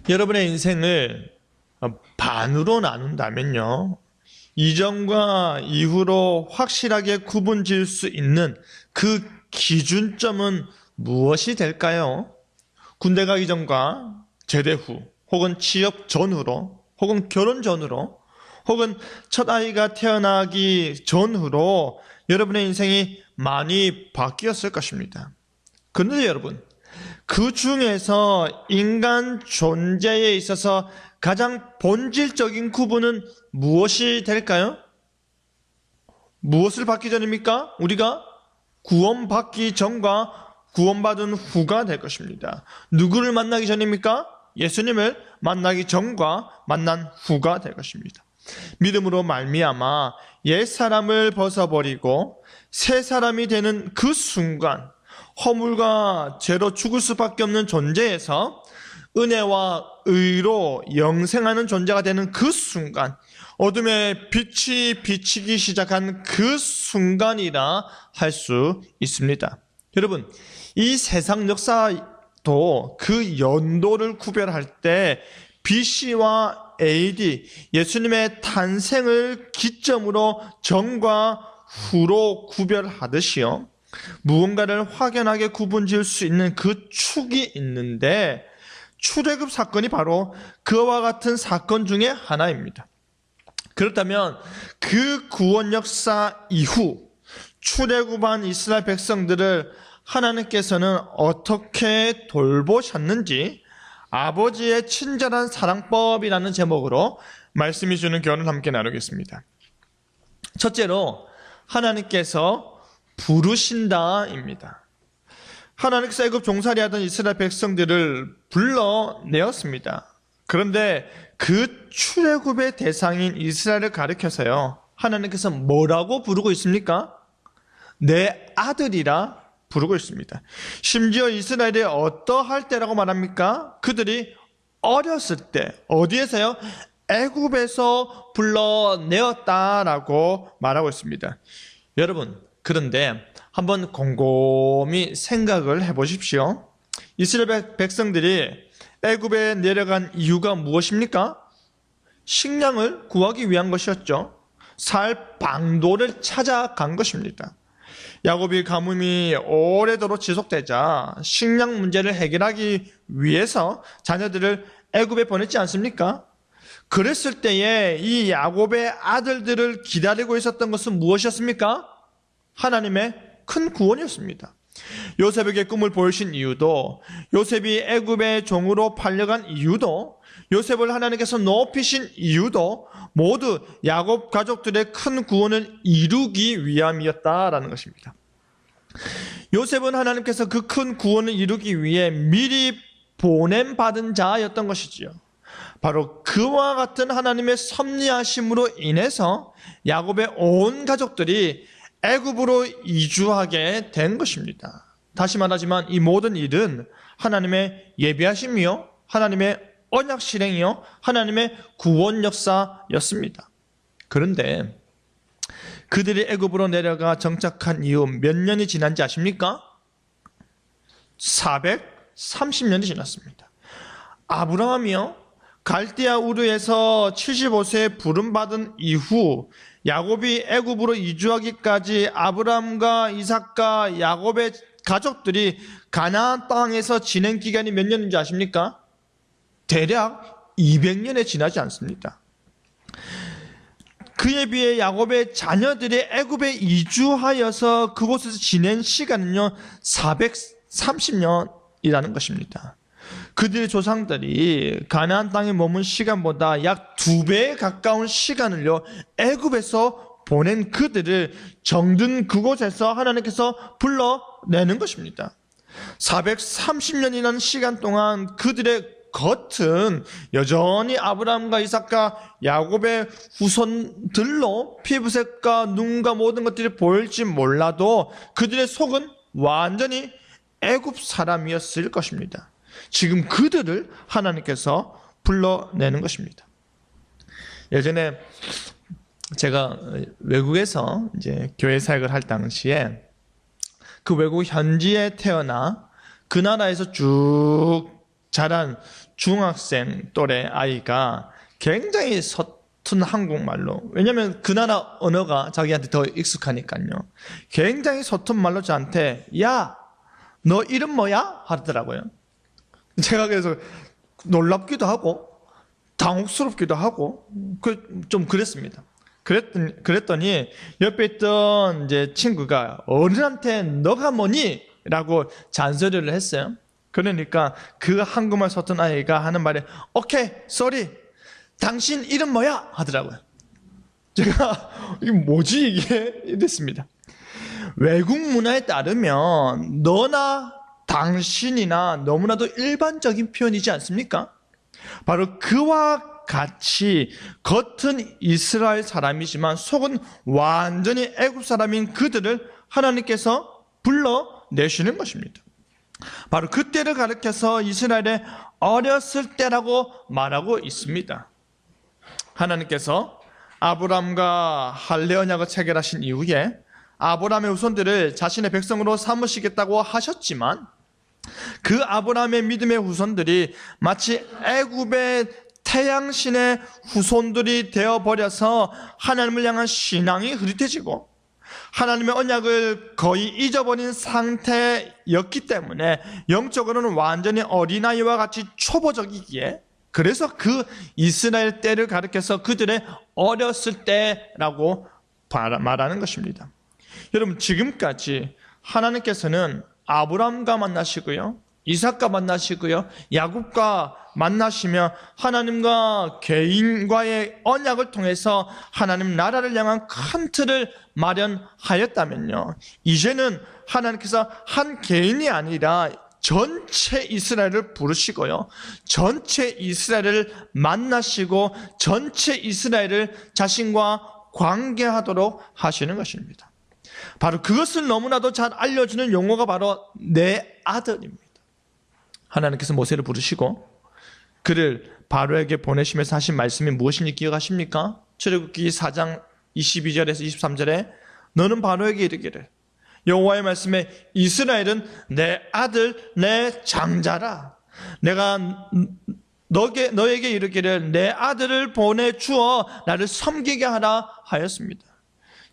여러분의 인생을 반으로 나눈다면요, 이전과 이후로 확실하게 구분 지을 수 있는 그 기준점은 무엇이 될까요? 군대 가기 전과 제대 후, 혹은 취업 전후로, 혹은 결혼 전후로, 혹은 첫 아이가 태어나기 전후로 여러분의 인생이 많이 바뀌었을 것입니다. 그런데 여러분, 그 중에서 인간 존재에 있어서 가장 본질적인 구분은 무엇이 될까요? 무엇을 받기 전입니까? 우리가 구원받기 전과 구원받은 후가 될 것입니다. 누구를 만나기 전입니까? 예수님을 만나기 전과 만난 후가 될 것입니다. 믿음으로 말미암아 옛사람을 벗어버리고 새 사람이 되는 그 순간, 허물과 죄로 죽을 수밖에 없는 존재에서 은혜와 의로 영생하는 존재가 되는 그 순간, 어둠의 빛이 비치기 시작한 그 순간이라 할 수 있습니다. 여러분, 이 세상 역사도 그 연도를 구별할 때 BC와 AD, 예수님의 탄생을 기점으로 전과 후로 구별하듯이요, 무언가를 확연하게 구분지을 수 있는 그 축이 있는데, 출애굽 사건이 바로 그와 같은 사건 중에 하나입니다. 그렇다면 그 구원 역사 이후 출애굽한 이스라엘 백성들을 하나님께서는 어떻게 돌보셨는지, 아버지의 친절한 사랑법이라는 제목으로 말씀이 주는 교훈을 함께 나누겠습니다. 첫째로, 하나님께서 부르신다입니다. 하나님께서 애굽 종살이 하던 이스라엘 백성들을 불러내었습니다. 그런데 그 출애굽의 대상인 이스라엘을 가리켜서요, 하나님께서 뭐라고 부르고 있습니까? 내 아들이라 부르고 있습니다. 심지어 이스라엘이 어떠할 때라고 말합니까? 그들이 어렸을 때, 어디에서요? 애굽에서 불러내었다라고 말하고 있습니다. 여러분, 그런데 한번 곰곰이 생각을 해보십시오. 이스라엘 백성들이 애굽에 내려간 이유가 무엇입니까? 식량을 구하기 위한 것이었죠. 살 방도를 찾아간 것입니다. 야곱이 가뭄이 오래도록 지속되자 식량 문제를 해결하기 위해서 자녀들을 애굽에 보냈지 않습니까? 그랬을 때에 이 야곱의 아들들을 기다리고 있었던 것은 무엇이었습니까? 하나님의 큰 구원이었습니다. 요셉에게 꿈을 보이신 이유도, 요셉이 애굽의 종으로 팔려간 이유도, 요셉을 하나님께서 높이신 이유도 모두 야곱 가족들의 큰 구원을 이루기 위함이었다라는 것입니다. 요셉은 하나님께서 그 큰 구원을 이루기 위해 미리 보냄받은 자였던 것이지요. 바로 그와 같은 하나님의 섭리하심으로 인해서 야곱의 온 가족들이 애굽으로 이주하게 된 것입니다. 다시 말하지만 이 모든 일은 하나님의 예비하심이요, 하나님의 언약 실행이요, 하나님의 구원 역사였습니다. 그런데 그들이 애굽으로 내려가 정착한 이후 몇 년이 지난지 아십니까? 430년이 지났습니다. 아브라함이요, 갈대아 우르에서 75세에 부름받은 이후 야곱이 애굽으로 이주하기까지 아브라함과 이삭과 야곱의 가족들이 가나안 땅에서 지낸 기간이 몇 년인지 아십니까? 대략 200년에 지나지 않습니다. 그에 비해 야곱의 자녀들이 애굽에 이주하여서 그곳에서 지낸 시간은요 430년이라는 것입니다. 그들의 조상들이 가나안 땅에 머문 시간보다 약 2배에 가까운 시간을요 애굽에서 보낸 그들을 정든 그곳에서 하나님께서 불러내는 것입니다. 430년이라는 시간 동안 그들의 겉은 여전히 아브라함과 이삭과 야곱의 후손들로 피부색과 눈과 모든 것들이 보일지 몰라도 그들의 속은 완전히 애굽 사람이었을 것입니다. 지금 그들을 하나님께서 불러내는 것입니다. 예전에 제가 외국에서 이제 교회 사역을 할 당시에 그 외국 현지에 태어나 그 나라에서 쭉 자란 중학생 또래 아이가 굉장히 서툰 한국말로, 왜냐하면 그 나라 언어가 자기한테 더 익숙하니까요. 굉장히 서툰 말로 저한테 야, 너 이름 뭐야? 하더라고요. 제가 그래서 놀랍기도 하고 당혹스럽기도 하고 좀 그랬습니다. 그랬더니 옆에 있던 이제 친구가 어른한테 너가 뭐니? 라고 잔소리를 했어요. 그러니까 그 한국말 서툰 아이가 하는 말에 오케이, 쏘리, 당신 이름 뭐야? 하더라고요. 제가 이게 뭐지 이게? 이랬습니다. 외국 문화에 따르면 너나 당신이나 너무나도 일반적인 표현이지 않습니까? 바로 그와 같이 겉은 이스라엘 사람이지만 속은 완전히 애굽 사람인 그들을 하나님께서 불러내시는 것입니다. 바로 그때를 가리켜서 이스라엘의 어렸을 때라고 말하고 있습니다. 하나님께서 아브람과 할례 언약을 체결하신 이후에 아브람의 후손들을 자신의 백성으로 삼으시겠다고 하셨지만 그 아브람의 믿음의 후손들이 마치 애굽의 태양신의 후손들이 되어버려서 하나님을 향한 신앙이 흐릿해지고 하나님의 언약을 거의 잊어버린 상태였기 때문에 영적으로는 완전히 어린아이와 같이 초보적이기에, 그래서 그 이스라엘 때를 가리켜서 그들의 어렸을 때라고 말하는 것입니다. 여러분, 지금까지 하나님께서는 아브람과 만나시고요, 이삭과 만나시고요, 야곱과 만나시며 하나님과 개인과의 언약을 통해서 하나님 나라를 향한 큰 틀을 마련하였다면요, 이제는 하나님께서 한 개인이 아니라 전체 이스라엘을 부르시고요, 전체 이스라엘을 만나시고 전체 이스라엘을 자신과 관계하도록 하시는 것입니다. 바로 그것을 너무나도 잘 알려주는 용어가 바로 내 아들입니다. 하나님께서 모세를 부르시고 그를 바로에게 보내시면서 하신 말씀이 무엇인지 기억하십니까? 출애굽기 4장 22절에서 23절에 너는 바로에게 이르기를 여호와의 말씀에 이스라엘은 내 아들 내 장자라. 내가 너에게 이르기를 내 아들을 보내주어 나를 섬기게 하라 하였습니다.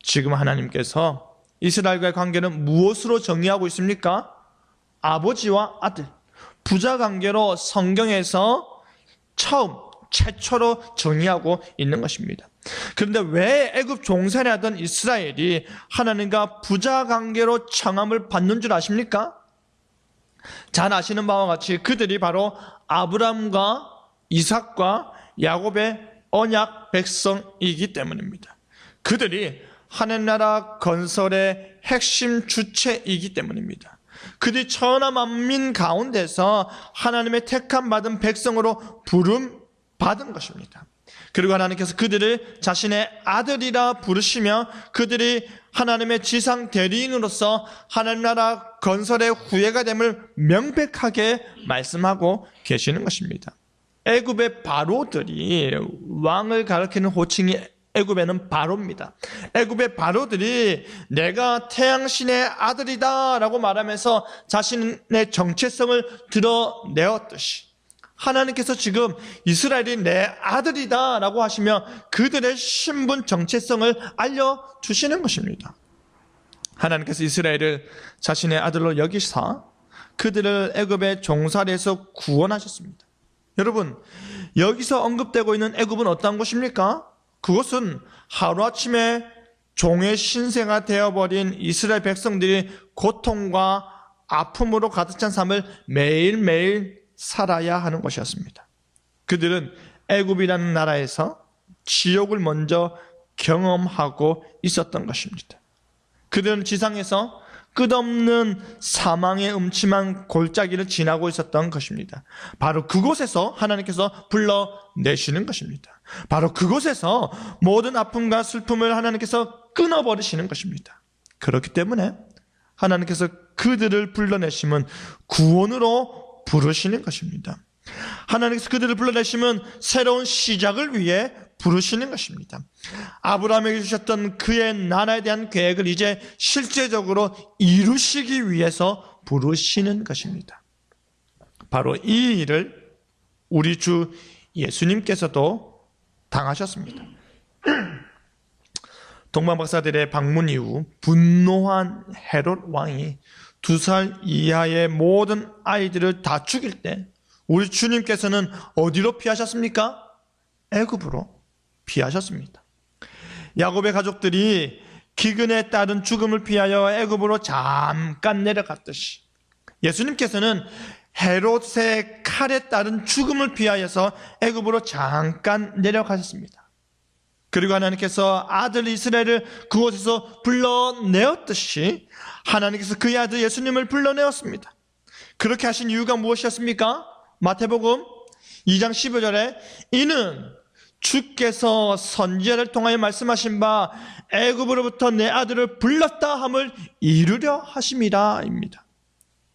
지금 하나님께서 이스라엘과의 관계는 무엇으로 정의하고 있습니까? 아버지와 아들, 부자관계로 성경에서 최초로 정의하고 있는 것입니다. 그런데 왜 애굽 종살이 하던 이스라엘이 하나님과 부자관계로 청함을 받는 줄 아십니까? 잘 아시는 바와 같이 그들이 바로 아브람과 이삭과 야곱의 언약 백성이기 때문입니다. 그들이 하나님 나라 건설의 핵심 주체이기 때문입니다. 그들이 천하 만민 가운데서 하나님의 택함 받은 백성으로 부름 받은 것입니다. 그리고 하나님께서 그들을 자신의 아들이라 부르시며 그들이 하나님의 지상 대리인으로서 하나님 나라 건설의 후예가 됨을 명백하게 말씀하고 계시는 것입니다. 애굽의 바로들이, 왕을 가리키는 호칭이 애굽에는 바로입니다. 애굽의 바로들이 내가 태양신의 아들이다 라고 말하면서 자신의 정체성을 드러내었듯이 하나님께서 지금 이스라엘이 내 아들이다 라고 하시며 그들의 신분 정체성을 알려주시는 것입니다. 하나님께서 이스라엘을 자신의 아들로 여기사 그들을 애굽의 종살이에서 구원하셨습니다. 여러분, 여기서 언급되고 있는 애굽은 어떤 곳입니까? 그것은 하루아침에 종의 신세가 되어버린 이스라엘 백성들이 고통과 아픔으로 가득 찬 삶을 매일매일 살아야 하는 것이었습니다. 그들은 애굽이라는 나라에서 지옥을 먼저 경험하고 있었던 것입니다. 그들은 지상에서 끝없는 사망의 음침한 골짜기를 지나고 있었던 것입니다. 바로 그곳에서 하나님께서 불러내시는 것입니다. 바로 그곳에서 모든 아픔과 슬픔을 하나님께서 끊어버리시는 것입니다. 그렇기 때문에 하나님께서 그들을 불러내심은 구원으로 부르시는 것입니다. 하나님께서 그들을 불러내시면 새로운 시작을 위해 부르시는 것입니다. 아브라함에게 주셨던 그의 나라에 대한 계획을 이제 실제적으로 이루시기 위해서 부르시는 것입니다. 바로 이 일을 우리 주 예수님께서도 당하셨습니다. 동방박사들의 방문 이후 분노한 헤롯 왕이 2살 이하의 모든 아이들을 다 죽일 때 우리 주님께서는 어디로 피하셨습니까? 애굽으로 피하셨습니다. 야곱의 가족들이 기근에 따른 죽음을 피하여 애굽으로 잠깐 내려갔듯이 예수님께서는 헤롯의 칼에 따른 죽음을 피하여서 애굽으로 잠깐 내려가셨습니다. 그리고 하나님께서 아들 이스라엘을 그곳에서 불러내었듯이 하나님께서 그의 아들 예수님을 불러내었습니다. 그렇게 하신 이유가 무엇이었습니까? 마태복음 2장 15절에 이는 주께서 선지자를 통하여 말씀하신 바 애굽으로부터 내 아들을 불렀다 함을 이루려 하심이라 입니다.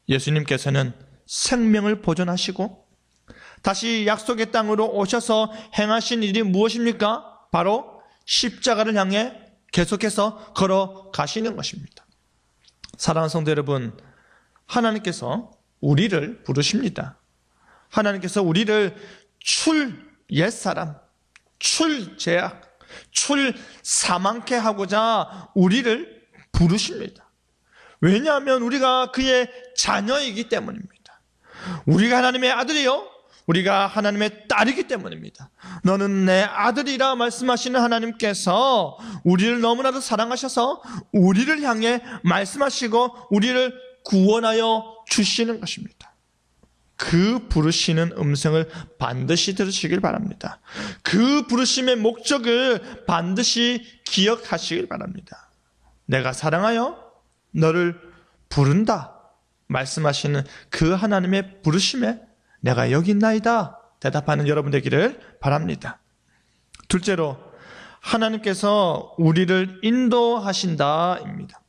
예수님께서는 생명을 보존하시고 다시 약속의 땅으로 오셔서 행하신 일이 무엇입니까? 바로 십자가를 향해 계속해서 걸어가시는 것입니다. 사랑하는 성도 여러분, 하나님께서 우리를 부르십니다. 하나님께서 우리를 출 옛사람, 출 죄악, 출 사망케 하고자 우리를 부르십니다. 왜냐하면 우리가 그의 자녀이기 때문입니다. 우리가 하나님의 아들이요, 우리가 하나님의 딸이기 때문입니다. 너는 내 아들이라 말씀하시는 하나님께서 우리를 너무나도 사랑하셔서 우리를 향해 말씀하시고 우리를 구원하여 주시는 것입니다. 그 부르시는 음성을 반드시 들으시길 바랍니다. 그 부르심의 목적을 반드시 기억하시길 바랍니다. 내가 사랑하여 너를 부른다 말씀하시는 그 하나님의 부르심에 내가 여기 있나이다 대답하는 여러분 되기를 바랍니다. 둘째로 하나님께서 우리를 인도하신다입니다.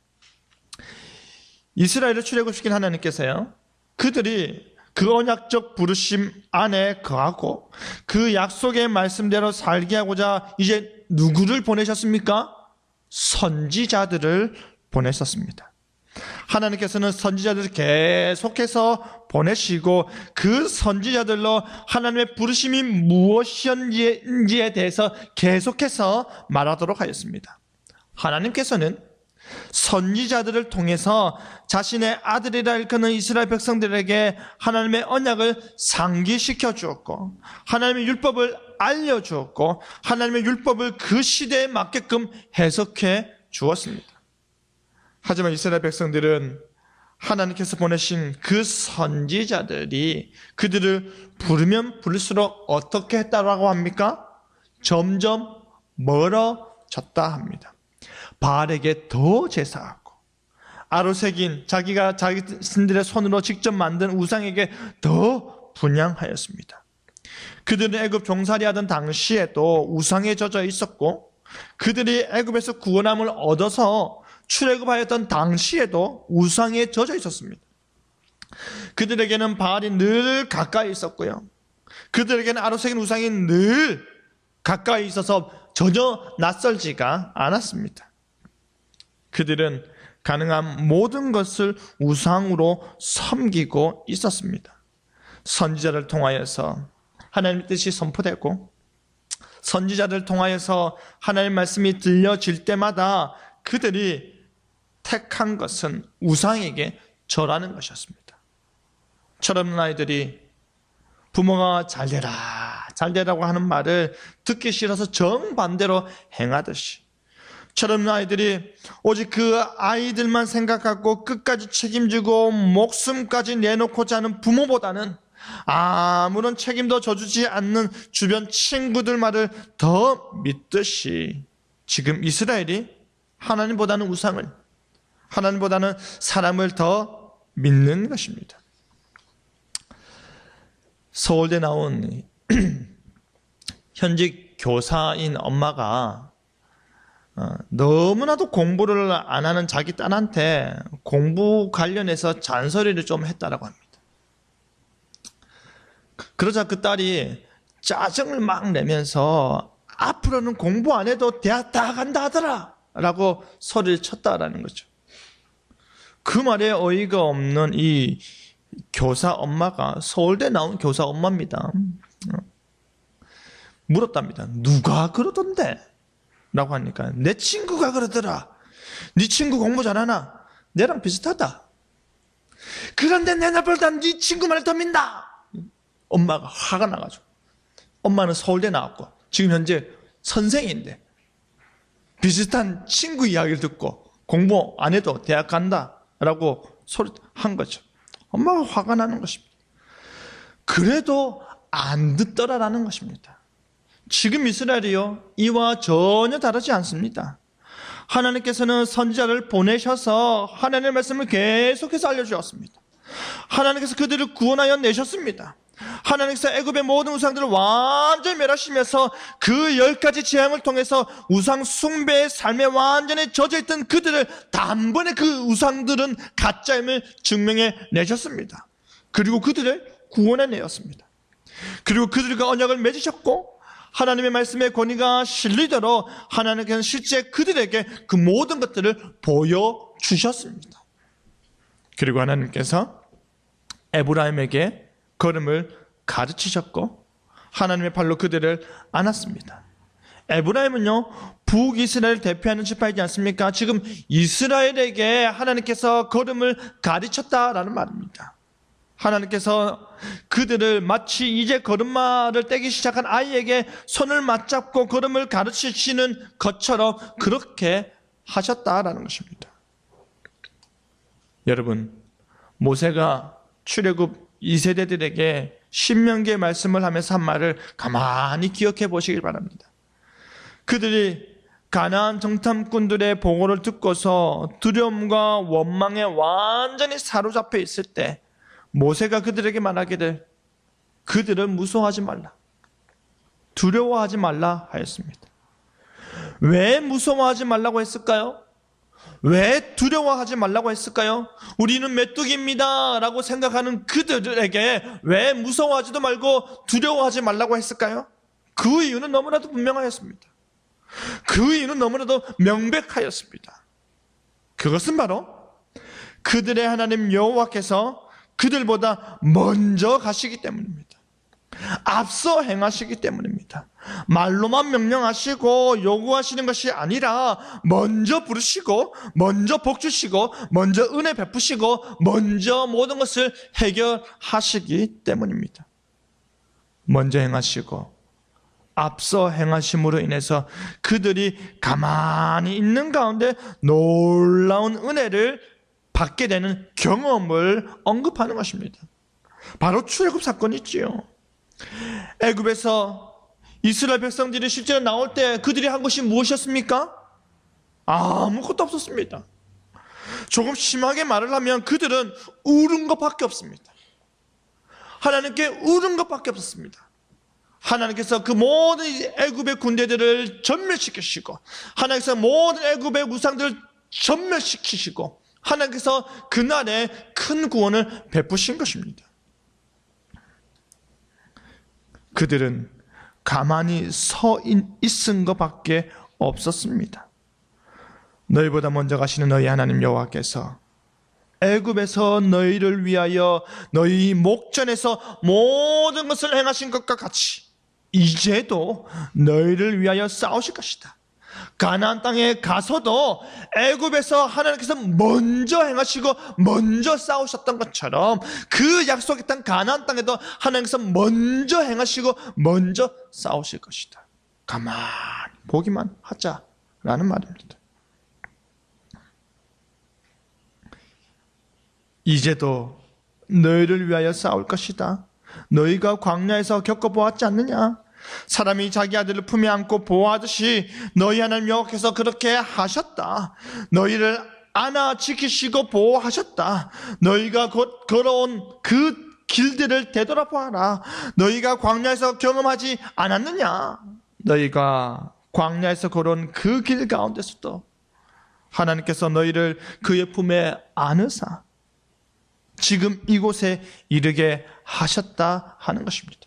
이스라엘을 출애굽시킨 하나님께서요, 그들이 그 언약적 부르심 안에 거하고 그 약속의 말씀대로 살게 하고자 이제 누구를 보내셨습니까? 선지자들을 보내셨습니다. 하나님께서는 선지자들을 계속해서 보내시고 그 선지자들로 하나님의 부르심이 무엇이었는지에 대해서 계속해서 말하도록 하였습니다. 하나님께서는 선지자들을 통해서 자신의 아들이라 일컫는 이스라엘 백성들에게 하나님의 언약을 상기시켜 주었고 하나님의 율법을 알려주었고 하나님의 율법을 그 시대에 맞게끔 해석해 주었습니다. 하지만 이스라엘 백성들은 하나님께서 보내신 그 선지자들이 그들을 부르면 부를수록 어떻게 했다고 합니까? 점점 멀어졌다 합니다. 바알에게 더 제사하고 아로새긴 자기가 자신들의 손으로 직접 만든 우상에게 더 분향하였습니다. 그들은 애굽 종살이 하던 당시에도 우상에 젖어 있었고 그들이 애굽에서 구원함을 얻어서 출애굽하였던 당시에도 우상에 젖어 있었습니다. 그들에게는 바알이 늘 가까이 있었고요. 그들에게는 아로새긴 우상이 늘 가까이 있어서 전혀 낯설지가 않았습니다. 그들은 가능한 모든 것을 우상으로 섬기고 있었습니다. 선지자를 통하여서 하나님의 뜻이 선포되고 선지자를 통하여서 하나님의 말씀이 들려질 때마다 그들이 택한 것은 우상에게 절하는 것이었습니다. 철없는 아이들이 부모가 잘되라고 하는 말을 듣기 싫어서 정반대로 행하듯이 철없는 아이들이 오직 그 아이들만 생각하고 끝까지 책임지고 목숨까지 내놓고자 하는 부모보다는 아무런 책임도 져주지 않는 주변 친구들 말을 더 믿듯이 지금 이스라엘이 하나님보다는 우상을, 하나님보다는 사람을 더 믿는 것입니다. 서울대 나온 현직 교사인 엄마가 너무나도 공부를 안 하는 자기 딸한테 공부 관련해서 잔소리를 좀 했다라고 합니다. 그러자 그 딸이 짜증을 막 내면서 앞으로는 공부 안 해도 대학 다 간다 하더라 라고 소리를 쳤다라는 거죠. 그 말에 어이가 없는 이 교사 엄마가 서울대 나온 교사 엄마입니다. 물었답니다. 누가 그러던데? 라고 하니까 내 친구가 그러더라. 네 친구 공부 잘하나? 내랑 비슷하다. 그런데 내 나보다 네 친구 말을 더 믿나? 엄마가 화가 나가지고. 엄마는 서울대 나왔고 지금 현재 선생인데 비슷한 친구 이야기를 듣고 공부 안 해도 대학 간다라고 소리한 거죠. 엄마가 화가 나는 것입니다. 그래도 안 듣더라라는 것입니다. 지금 이스라엘이요, 이와 전혀 다르지 않습니다. 하나님께서는 선지자를 보내셔서 하나님의 말씀을 계속해서 알려주었습니다. 하나님께서 그들을 구원하여 내셨습니다. 하나님께서 애굽의 모든 우상들을 완전히 멸하시면서 그 10가지 재앙을 통해서 우상 숭배의 삶에 완전히 젖어있던 그들을 단번에 그 우상들은 가짜임을 증명해 내셨습니다. 그리고 그들을 구원해 내었습니다. 그리고 그들과 언약을 맺으셨고 하나님의 말씀의 권위가 실리도록 하나님께서는 실제 그들에게 그 모든 것들을 보여주셨습니다. 그리고 하나님께서 에브라임에게 걸음을 가르치셨고 하나님의 발로 그들을 안았습니다. 에브라임은요, 북이스라엘을 대표하는 지파이지 않습니까? 지금 이스라엘에게 하나님께서 걸음을 가르쳤다라는 말입니다. 하나님께서 그들을 마치 이제 걸음마를 떼기 시작한 아이에게 손을 맞잡고 걸음을 가르치시는 것처럼 그렇게 하셨다라는 것입니다. 여러분, 모세가 출애굽 2세대들에게 신명기의 말씀을 하면서 한 말을 가만히 기억해 보시길 바랍니다. 그들이 가나안 정탐꾼들의 보고를 듣고서 두려움과 원망에 완전히 사로잡혀 있을 때 모세가 그들에게 말하기를 그들을 무서워하지 말라, 두려워하지 말라 하였습니다. 왜 무서워하지 말라고 했을까요? 왜 두려워하지 말라고 했을까요? 우리는 메뚜기입니다 라고 생각하는 그들에게 왜 무서워하지도 말고 두려워하지 말라고 했을까요? 그 이유는 너무나도 분명하였습니다. 그 이유는 너무나도 명백하였습니다. 그것은 바로 그들의 하나님 여호와께서 그들보다 먼저 가시기 때문입니다. 앞서 행하시기 때문입니다. 말로만 명령하시고 요구하시는 것이 아니라 먼저 부르시고 먼저 복 주시고 먼저 은혜 베푸시고 먼저 모든 것을 해결하시기 때문입니다. 먼저 행하시고 앞서 행하심으로 인해서 그들이 가만히 있는 가운데 놀라운 은혜를 받게 되는 경험을 언급하는 것입니다. 바로 출애굽 사건이 있지요. 애굽에서 이스라엘 백성들이 실제로 나올 때 그들이 한 것이 무엇이었습니까? 아무것도 없었습니다. 조금 심하게 말을 하면 그들은 울은 것밖에 없습니다. 하나님께 울은 것밖에 없었습니다. 하나님께서 그 모든 애굽의 군대들을 전멸시키시고 하나님께서 모든 애굽의 우상들을 전멸시키시고 하나님께서 그날에 큰 구원을 베푸신 것입니다. 그들은 가만히 서 있은 것밖에 없었습니다. 너희보다 먼저 가시는 너희 하나님 여호와께서 애굽에서 너희를 위하여 너희 목전에서 모든 것을 행하신 것과 같이 이제도 너희를 위하여 싸우실 것이다. 가나안 땅에 가서도 애굽에서 하나님께서 먼저 행하시고 먼저 싸우셨던 것처럼 그 약속의 땅 가나안 땅에도 하나님께서 먼저 행하시고 먼저 싸우실 것이다. 가만히 보기만 하자라는 말입니다. 이제도 너희를 위하여 싸울 것이다. 너희가 광야에서 겪어보았지 않느냐? 사람이 자기 아들을 품에 안고 보호하듯이 너희 하나님 여호와께서 그렇게 하셨다. 너희를 안아 지키시고 보호하셨다. 너희가 곧 걸어온 그 길들을 되돌아보아라. 너희가 광야에서 경험하지 않았느냐? 너희가 광야에서 걸어온 그 길 가운데서도 하나님께서 너희를 그의 품에 안으사 지금 이곳에 이르게 하셨다 하는 것입니다.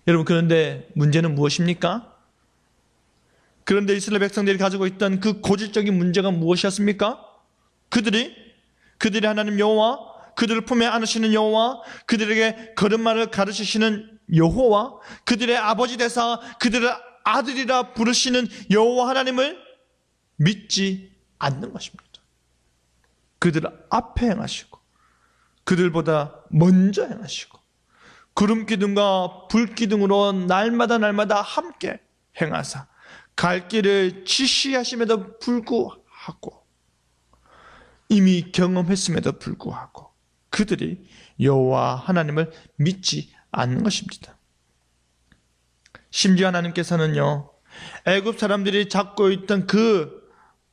여러분, 그런데 문제는 무엇입니까? 그런데 이스라엘 백성들이 가지고 있던 그 고질적인 문제가 무엇이었습니까? 그들이 하나님 여호와, 그들을 품에 안으시는 여호와, 그들에게 걸음마를 가르치시는 여호와, 그들의 아버지 되사 그들을 아들이라 부르시는 여호와 하나님을 믿지 않는 것입니다. 그들 앞에 행하시고 그들보다 먼저 행하시고 구름기둥과 불기둥으로 날마다 함께 행하사 갈 길을 지시하심에도 불구하고 이미 경험했음에도 불구하고 그들이 여호와 하나님을 믿지 않는 것입니다. 심지어 하나님께서는요, 애굽 사람들이 잡고 있던 그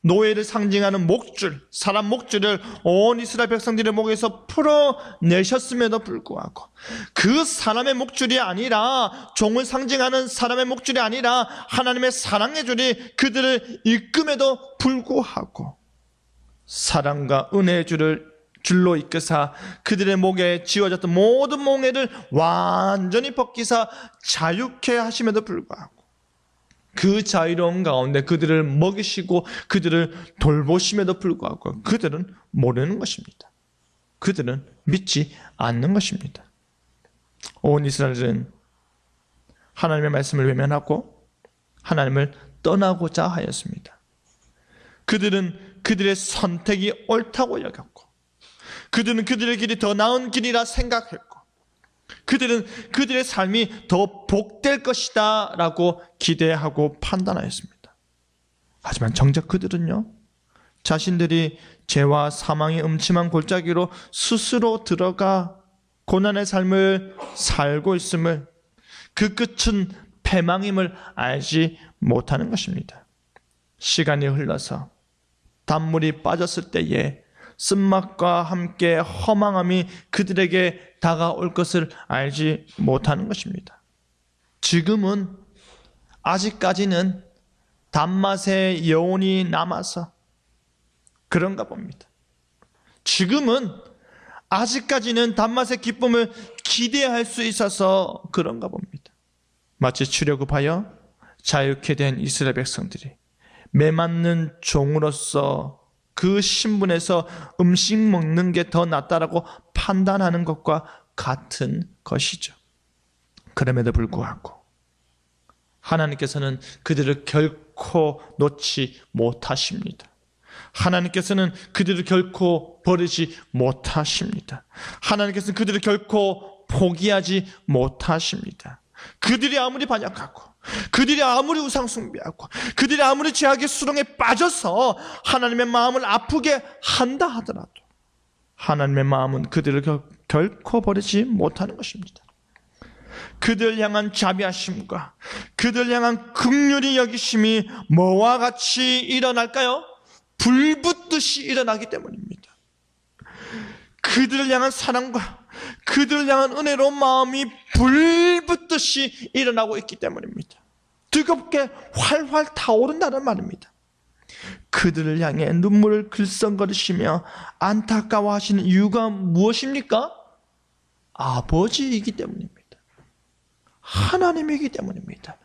노예를 상징하는 목줄, 사람 목줄을 온 이스라엘 백성들의 목에서 풀어내셨음에도 불구하고 그 사람의 목줄이 아니라, 종을 상징하는 사람의 목줄이 아니라 하나님의 사랑의 줄이 그들을 이끌음에도 불구하고 사랑과 은혜의 줄로 이끄사 그들의 목에 지어졌던 모든 몽해를 완전히 벗기사 자유케 하심에도 불구하고 그 자유로운 가운데 그들을 먹이시고 그들을 돌보심에도 불구하고 그들은 모르는 것입니다. 그들은 믿지 않는 것입니다. 온 이스라엘은 하나님의 말씀을 외면하고 하나님을 떠나고자 하였습니다. 그들은 그들의 선택이 옳다고 여겼고 그들은 그들의 길이 더 나은 길이라 생각했고 그들은 그들의 삶이 더 복될 것이다 라고 기대하고 판단하였습니다. 하지만 정작 그들은요, 자신들이 죄와 사망의 음침한 골짜기로 스스로 들어가 고난의 삶을 살고 있음을, 그 끝은 패망임을 알지 못하는 것입니다. 시간이 흘러서 단물이 빠졌을 때에 쓴맛과 함께 허망함이 그들에게 다가올 것을 알지 못하는 것입니다. 지금은 아직까지는 단맛의 여운이 남아서 그런가 봅니다. 지금은 아직까지는 단맛의 기쁨을 기대할 수 있어서 그런가 봅니다. 마치 출애굽하여 자유케 된 이스라엘 백성들이 매맞는 종으로서 그 신분에서 음식 먹는 게 더 낫다라고 판단하는 것과 같은 것이죠. 그럼에도 불구하고 하나님께서는 그들을 결코 놓지 못하십니다. 하나님께서는 그들을 결코 버리지 못하십니다. 하나님께서는 그들을 결코 포기하지 못하십니다. 그들이 아무리 반역하고 그들이 아무리 우상숭배하고 그들이 아무리 죄악의 수렁에 빠져서 하나님의 마음을 아프게 한다 하더라도 하나님의 마음은 그들을 결코 버리지 못하는 것입니다. 그들 향한 자비하심과 그들 향한 긍휼히 여기심이 뭐와 같이 일어날까요? 불붙듯이 일어나기 때문입니다. 그들을 향한 사랑과 그들을 향한 은혜로운 마음이 불붙듯이 일어나고 있기 때문입니다. 뜨겁게 활활 타오른다는 말입니다. 그들을 향해 눈물을 글썽거리시며 안타까워하시는 이유가 무엇입니까? 아버지이기 때문입니다. 하나님이기 때문입니다.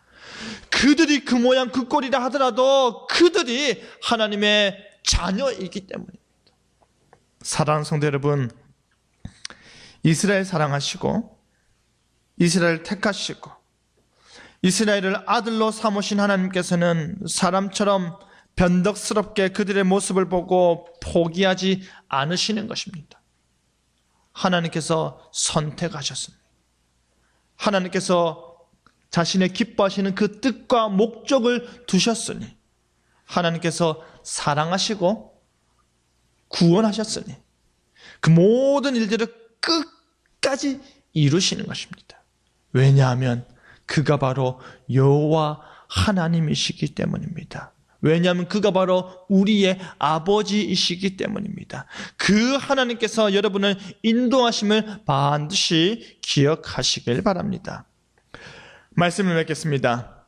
그들이 그 모양 그 꼴이라 하더라도 그들이 하나님의 자녀이기 때문입니다. 사랑하는 성도 여러분, 이스라엘 사랑하시고 이스라엘 택하시고 이스라엘을 아들로 삼으신 하나님께서는 사람처럼 변덕스럽게 그들의 모습을 보고 포기하지 않으시는 것입니다. 하나님께서 선택하셨습니다. 하나님께서 자신의 기뻐하시는 그 뜻과 목적을 두셨으니 하나님께서 사랑하시고 구원하셨으니 그 모든 일들을 끝까지 이루시는 것입니다. 왜냐하면 그가 바로 여호와 하나님이시기 때문입니다. 왜냐하면 그가 바로 우리의 아버지이시기 때문입니다. 그 하나님께서 여러분을 인도하심을 반드시 기억하시길 바랍니다. 말씀을 맺겠습니다.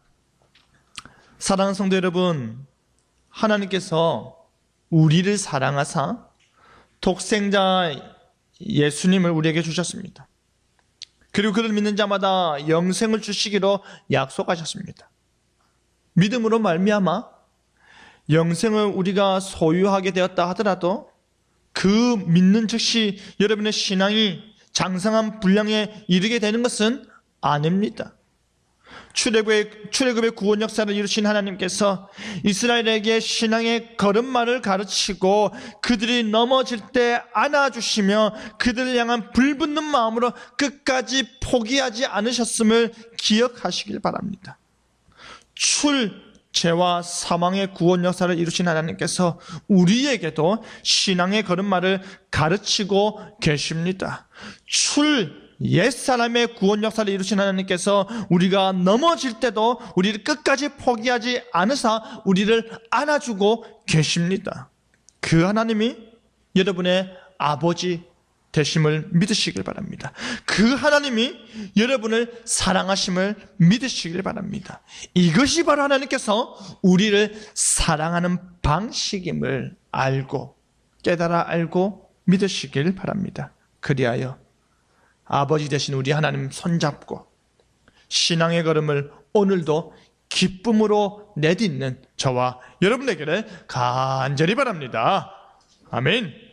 사랑하는 성도 여러분, 하나님께서 우리를 사랑하사 독생자 예수님을 우리에게 주셨습니다. 그리고 그를 믿는 자마다 영생을 주시기로 약속하셨습니다. 믿음으로 말미암아 영생을 우리가 소유하게 되었다 하더라도 그 믿는 즉시 여러분의 신앙이 장성한 분량에 이르게 되는 것은 아닙니다. 출애굽의 구원 역사를 이루신 하나님께서 이스라엘에게 신앙의 걸음마를 가르치고 그들이 넘어질 때 안아주시며 그들을 향한 불붙는 마음으로 끝까지 포기하지 않으셨음을 기억하시길 바랍니다. 죄와 사망의 구원 역사를 이루신 하나님께서 우리에게도 신앙의 걸음마를 가르치고 계십니다. 옛사람의 구원 역사를 이루신 하나님께서 우리가 넘어질 때도 우리를 끝까지 포기하지 않으사 우리를 안아주고 계십니다. 그 하나님이 여러분의 아버지 되심을 믿으시길 바랍니다. 그 하나님이 여러분을 사랑하심을 믿으시길 바랍니다. 이것이 바로 하나님께서 우리를 사랑하는 방식임을 깨달아 알고 믿으시길 바랍니다. 그리하여 아버지 되신 우리 하나님 손잡고 신앙의 걸음을 오늘도 기쁨으로 내딛는 저와 여러분에게를 간절히 바랍니다. 아멘.